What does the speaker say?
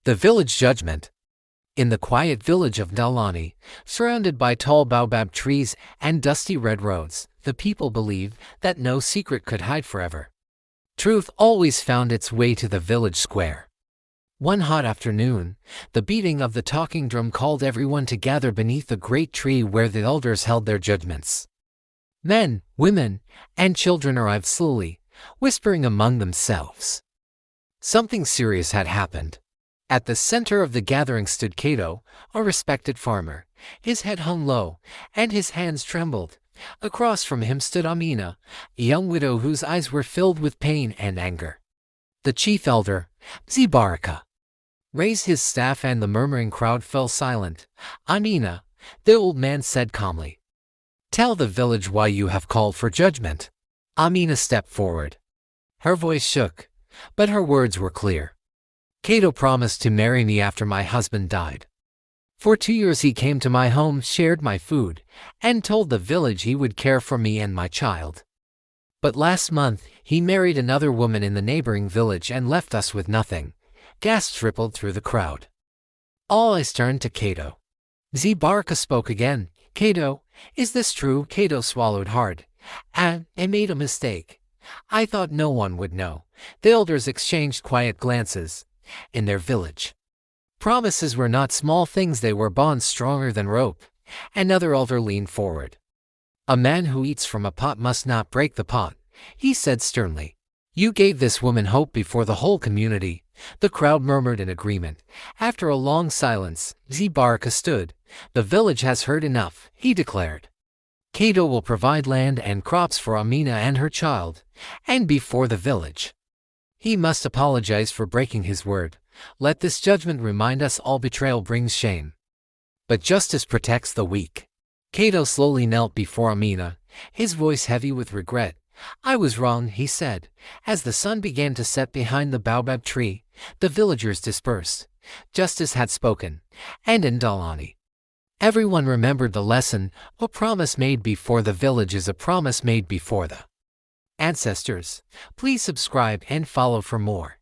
The Village Judgment. In the quiet village of Dalani, surrounded by tall baobab trees and dusty red roads, the people believed that no secret could hide forever. Truth always found its way to the village square. One hot afternoon, the beating of the talking drum called everyone to gather beneath the great tree where the elders held their judgments. Men, women, and children arrived slowly, whispering among themselves. Something serious had happened. At the center of the gathering stood Cato, a respected farmer. His head hung low, and his hands trembled. Across from him stood Amina, a young widow whose eyes were filled with pain and anger. The chief elder, Zibaraka, raised his staff and the murmuring crowd fell silent. Amina, the old man said calmly, "Tell the village why you have called for judgment." Amina stepped forward. Her voice shook, but her words were clear. Cato promised to marry me after my husband died. For 2 years he came to my home, shared my food, and told the village he would care for me and my child. But last month, he married another woman in the neighboring village and left us with nothing. Gasps rippled through the crowd. All eyes turned to Cato. Zibaraka spoke again. "Cato, is this true?" Cato swallowed hard. I made a mistake. I thought no one would know." The elders exchanged quiet glances. In their village, promises were not small things, they were bonds stronger than rope. Another elder leaned forward. "A man who eats from a pot must not break the pot," he said sternly. "You gave this woman hope before the whole community." The crowd murmured in agreement. After a long silence, Zibaraka stood. "The village has heard enough," he declared. "Cato will provide land and crops for Amina and her child, and before the village. He must apologize for breaking his word. Let this judgment remind us all betrayal brings shame. But justice protects the weak." Cato slowly knelt before Amina, his voice heavy with regret. "I was wrong," he said. As the sun began to set behind the baobab tree, the villagers dispersed. Justice had spoken, and in Dalani, everyone remembered the lesson: a promise made before the village is a promise made before the ancestors. Please subscribe and follow for more.